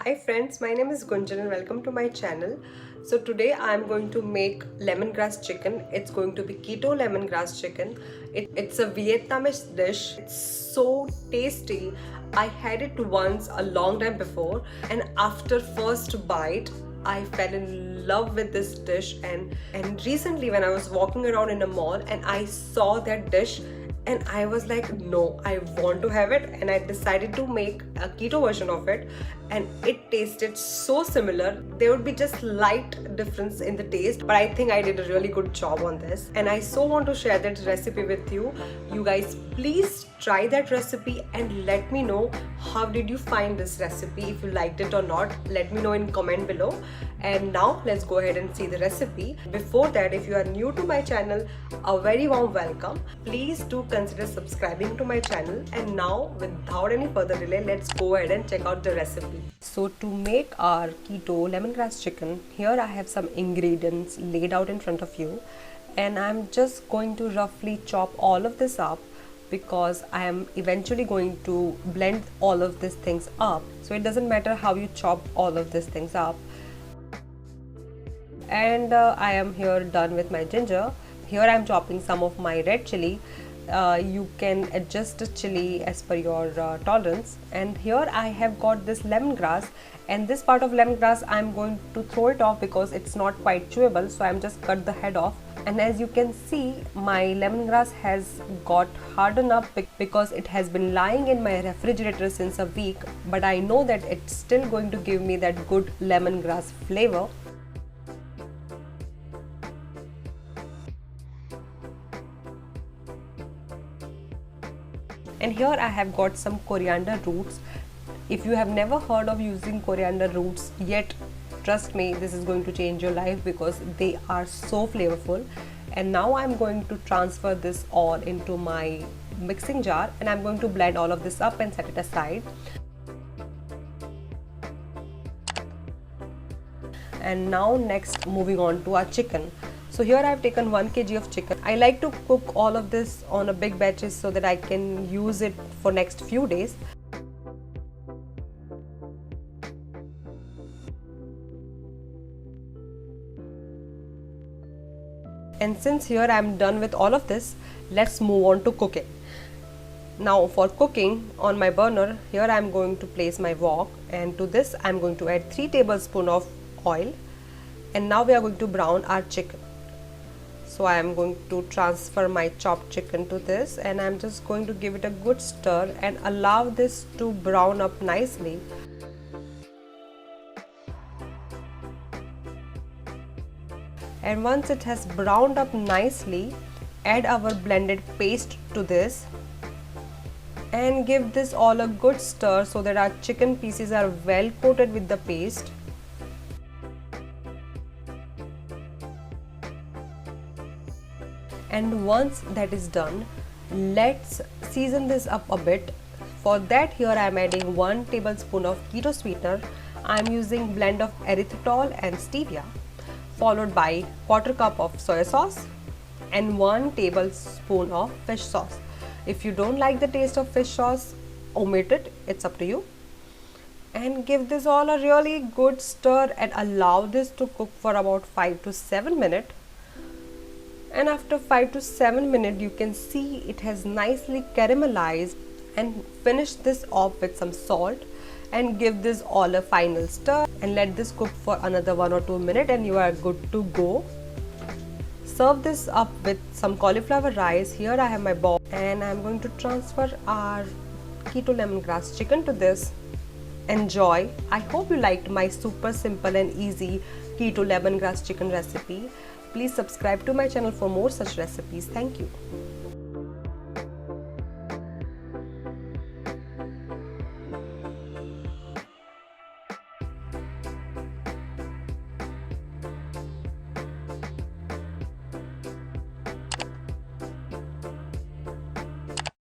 Hi friends, my name is Gunjan and welcome to my channel. So today I am going to make lemongrass chicken. It's going to be keto lemongrass chicken. It's a Vietnamese dish. It's so tasty. I had it once a long time before, and after first bite I fell in love with this dish, and recently when I was walking around in a mall and I saw that dish, and I was like, no, I want to have it, and I decided to make a keto version of it, and it tasted so similar. There would be just light difference in the taste, but I think I did a really good job on this, and I so want to share that recipe with you. You guys please try that recipe and let me know how did you find this recipe. If you liked it or not, let me know in comment below. And now let's go ahead and see the recipe. Before that, if you are new to my channel, a very warm welcome. Please do consider subscribing to my channel. And now without any further delay, let's go ahead and check out the recipe. So to make our keto lemongrass chicken, here I have some ingredients laid out in front of you, and I'm just going to roughly chop all of this up because I am eventually going to blend all of these things up. So it doesn't matter how you chop all of these things up. And I am here done with my ginger. Here I am chopping some of my red chili. You can adjust the chili as per your tolerance. And here I have got this lemongrass, and this part of lemongrass I am going to throw it off because it's not quite chewable, so I am just cut the head off. And as you can see, my lemongrass has got hardened up because it has been lying in my refrigerator since a week, but I know that it's still going to give me that good lemongrass flavor. And here I have got some coriander roots. If you have never heard of using coriander roots yet, trust me, this is going to change your life because they are so flavorful. And now I'm going to transfer this all into my mixing jar, and I'm going to blend all of this up and set it aside. And now next, moving on to our chicken. So here I have taken 1 kg of chicken. I like to cook all of this on a big batches so that I can use it for next few days. And since here I am done with all of this, let's move on to cooking. Now for cooking on my burner, here I am going to place my wok, and to this I am going to add 3 tablespoons of oil. And now we are going to brown our chicken. So I am going to transfer my chopped chicken to this, and I am just going to give it a good stir and allow this to brown up nicely. And once it has browned up nicely, add our blended paste to this and give this all a good stir so that our chicken pieces are well coated with the paste. And once that is done, let's season this up a bit. For that, here I am adding 1 tablespoon of keto sweetener. I am using blend of erythritol and stevia, followed by 1/4 cup of soy sauce and 1 tablespoon of fish sauce. If you don't like the taste of fish sauce, omit it, it's up to you. And give this all a really good stir and allow this to cook for about 5 to 7 minutes. And after 5 to 7 minutes, you can see it has nicely caramelized. And finish this off with some salt and give this all a final stir and let this cook for another 1 or 2 minutes, and you are good to go. Serve this up with some cauliflower rice. Here I have my bowl, and I am going to transfer our keto lemongrass chicken to this. Enjoy. I hope you liked my super simple and easy keto lemongrass chicken recipe. Please subscribe to my channel for more such recipes. Thank you.